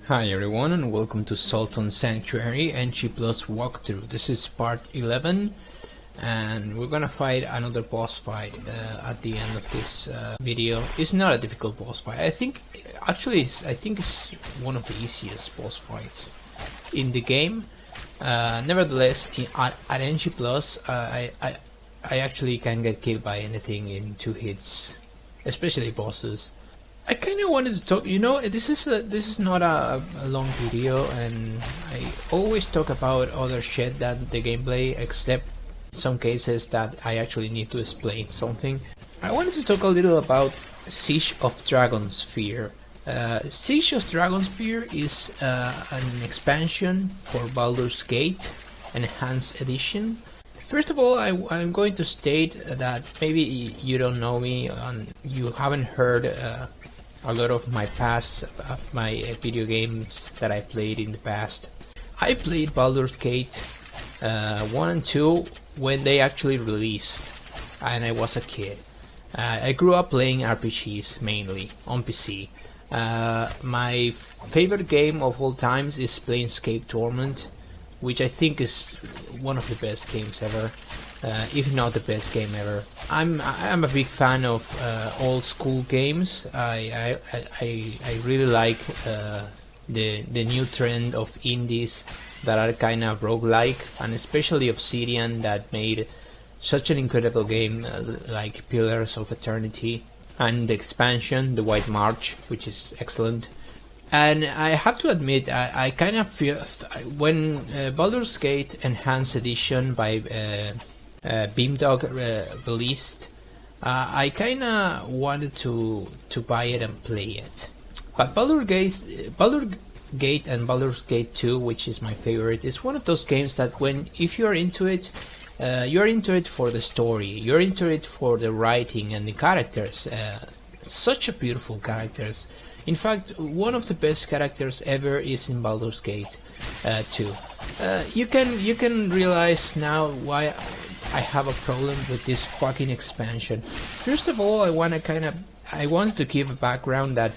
Hi everyone and welcome to Sultan Sanctuary NG Plus walkthrough. This is part 11 and we're gonna fight another boss fight at the end of this video. It's not a difficult boss fight. I think it's one of the easiest boss fights in the game. Nevertheless, at NG Plus, I actually can get killed by anything in 2 hits, especially bosses. I kind of wanted to talk, this is not a long video, and I always talk about other shit than the gameplay, except some cases that I actually need to explain something. I wanted to talk a little about Siege of Dragonsphere. Siege of Dragonsphere is an expansion for Baldur's Gate Enhanced Edition. First of all, I'm going to state that maybe you don't know me and you haven't heard a lot of my video games that I played in the past. I played Baldur's Gate 1 and 2 when they actually released, and I was a kid. I grew up playing RPGs mainly on PC. My favorite game of all times is Planescape Torment, which I think is one of the best games ever, if not the best game ever. I'm a big fan of old school games. I really like the new trend of indies that are kind of roguelike, and especially Obsidian that made such an incredible game like Pillars of Eternity, and the expansion, The White March, which is excellent. And I have to admit, I kind of feel when Baldur's Gate Enhanced Edition by Beamdog released, I kind of wanted to buy it and play it. But Baldur's Gate and Baldur's Gate 2, which is my favorite, is one of those games that if you're into it, you're into it for the story, you're into it for the writing and the characters. Such a beautiful characters. In fact, one of the best characters ever is in Baldur's Gate 2. You can realize now why I have a problem with this fucking expansion. First of all, I want to give a background that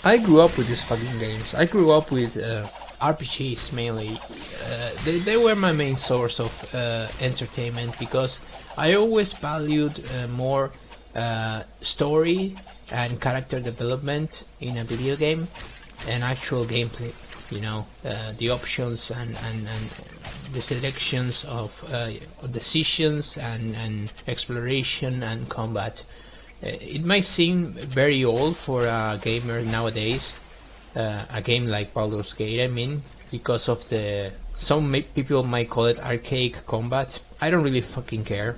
I grew up with these fucking games. I grew up with RPGs mainly. They were my main source of entertainment because I always valued more story and character development in a video game and actual gameplay. The options and the selections of decisions and exploration and combat. It might seem very old for a gamer nowadays, a game like Baldur's Gate, I mean, because of some people might call it archaic combat. I don't really fucking care.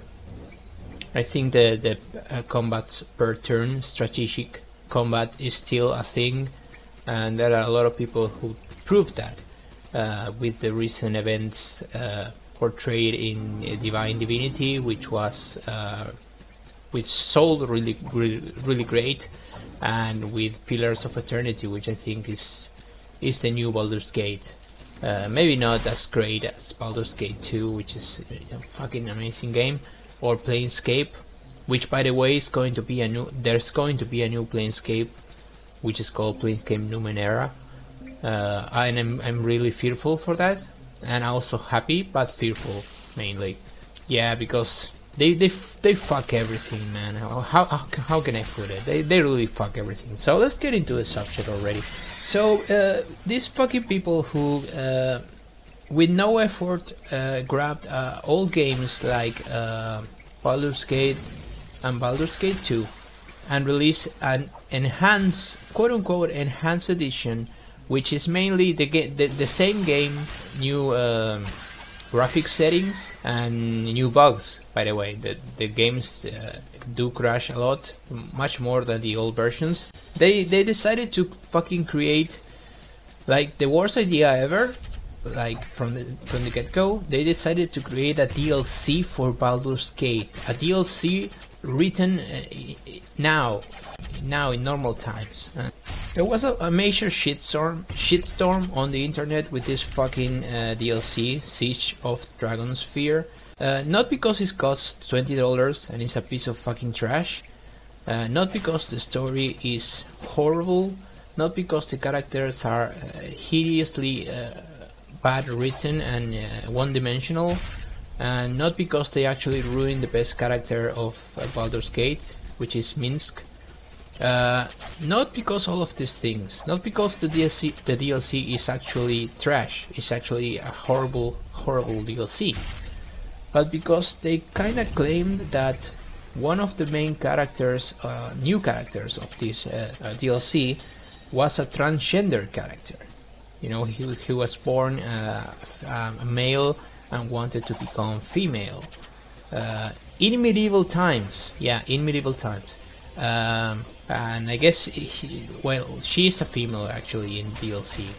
I think the combat per turn, strategic combat, is still a thing, and there are a lot of people who prove that with the recent events portrayed in Divine Divinity, which sold really great, and with Pillars of Eternity, which I think is the new Baldur's Gate. Maybe not as great as Baldur's Gate 2, which is a fucking amazing game, or Planescape, which by the way is going to be there's going to be a new Planescape, which is called Planescape Numenera. And I'm really fearful for that, and also happy but fearful mainly. Yeah, because they fuck everything, man. How can I put it? They really fuck everything. So let's get into the subject already. So these fucking people who with no effort grabbed old games like Baldur's Gate and Baldur's Gate 2 and released an enhanced, quote-unquote enhanced edition, which is mainly the same game, new graphic settings and new bugs. By the way, the games do crash a lot, much more than the old versions. They decided to fucking create like the worst idea ever. Like from the get-go, they decided to create a DLC for Baldur's Gate, a DLC written now in normal times. There was a major shitstorm on the internet with this fucking DLC, Siege of Dragonsphere. Not because it costs $20 and it's a piece of fucking trash, not because the story is horrible, not because the characters are hideously bad written and one-dimensional, and not because they actually ruined the best character of Baldur's Gate, which is Minsk. Not because all of these things, not because the DLC is actually trash, it's actually a horrible DLC, but because they kinda claimed that one of the main characters, new characters of this DLC, was a transgender character. You know, he was born a male and wanted to become female. In medieval times, yeah, in medieval times. And I guess, she is a female actually in DLC.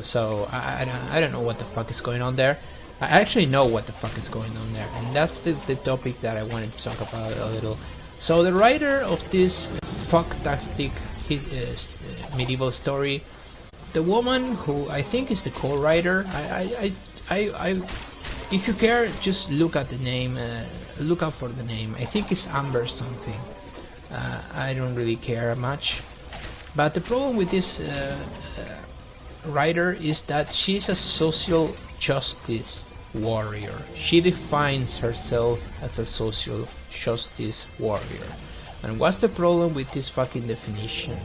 So I don't know what the fuck is going on there. I actually know what the fuck is going on there, and that's the topic that I wanted to talk about a little. So the writer of this fucktastic medieval story, the woman who I think is the co-writer, I if you care, just look at the name, look up for the name. I think it's Amber something. I don't really care much, but the problem with this writer is that she's a social justice warrior. She defines herself as a social justice warrior. And what's the problem with this fucking definition?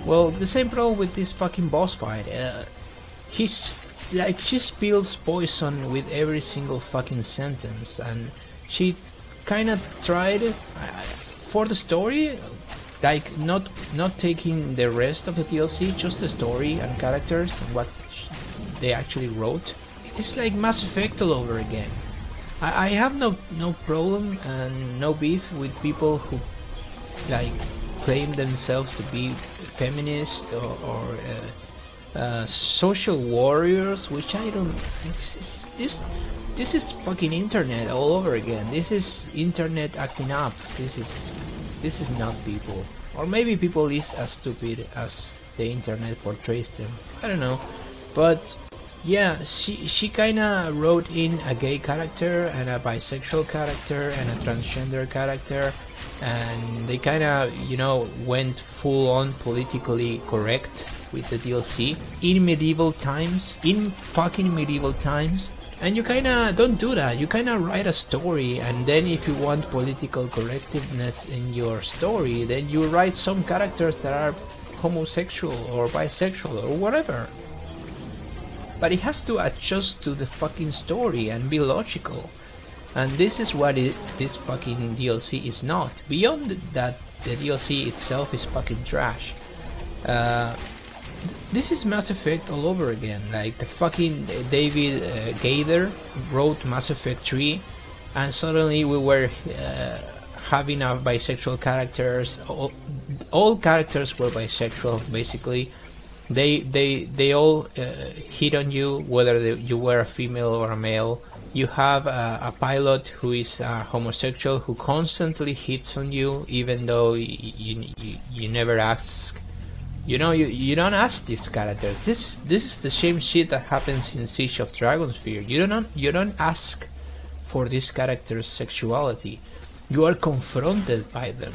Well, the same problem with this fucking boss fight. She spills poison with every single fucking sentence, and she kind of tried for the story, like not taking the rest of the DLC, just the story and characters and what they actually wrote. It's like Mass Effect all over again. I have no problem and no beef with people who like claim themselves to be feminist or social warriors, which I don't. This is fucking internet all over again. This is internet acting up. This is not people, or maybe people is as stupid as the internet portrays them. I don't know, but yeah, she kinda wrote in a gay character and a bisexual character and a transgender character, and they kinda, you know, went full on politically correct with the DLC in medieval times, in fucking medieval times. And you kinda don't do that. You kinda write a story, and then if you want political correctness in your story, then you write some characters that are homosexual or bisexual or whatever. But it has to adjust to the fucking story and be logical. And this is what this fucking DLC is not. Beyond that, the DLC itself is fucking trash. This is Mass Effect all over again. Like the fucking David Gaither wrote Mass Effect 3, and suddenly we were having a bisexual characters. All characters were bisexual, basically. They all hit on you, whether you were a female or a male. You have a pilot who is homosexual who constantly hits on you, even though you never ask. You know, you don't ask these characters. This is the same shit that happens in Siege of Dragonsphere. You don't ask for this character's sexuality. You are confronted by them.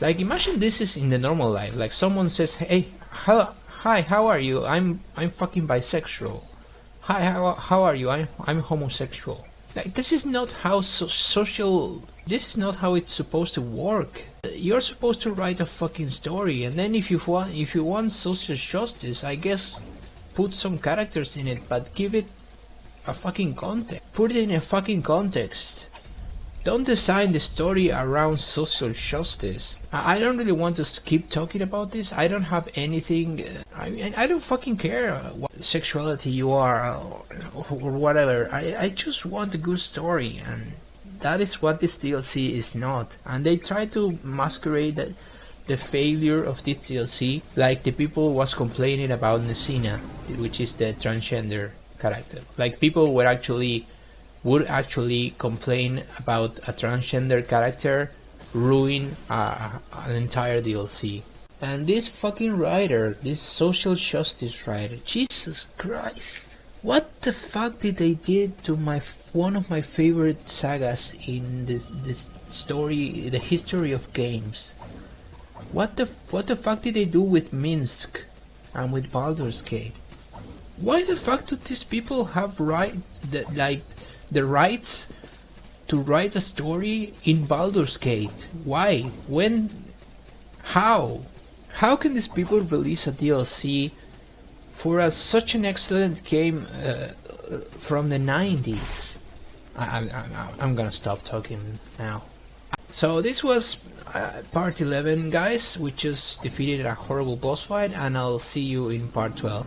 Like, imagine this is in the normal life. Like someone says, "Hey, hi, how are you? I'm fucking bisexual. Hi, how are you? I'm homosexual." Like, this is not how social. This is not how it's supposed to work. You're supposed to write a fucking story, and then if you want social justice, I guess put some characters in it, but give it a fucking context. Put it in a fucking context. Don't design the story around social justice. I don't really want to keep talking about this. I don't have anything. I don't fucking care what sexuality you are or whatever. I just want a good story, and that is what this DLC is not. And they try to masquerade the failure of this DLC like the people was complaining about Nesina, which is the transgender character. Like people would actually complain about a transgender character ruin an entire DLC. And this fucking writer, this social justice writer, Jesus Christ, what the fuck did they did to one of my favorite sagas in the story, the history of games? What the fuck did they do with Minsk and with Baldur's Gate? Why the fuck do these people have the rights to write a story in Baldur's Gate? Why? When? How? How can these people release a DLC for such an excellent game from the 90s? I'm gonna stop talking now. So this was part 11, guys. We just defeated a horrible boss fight, and I'll see you in part 12.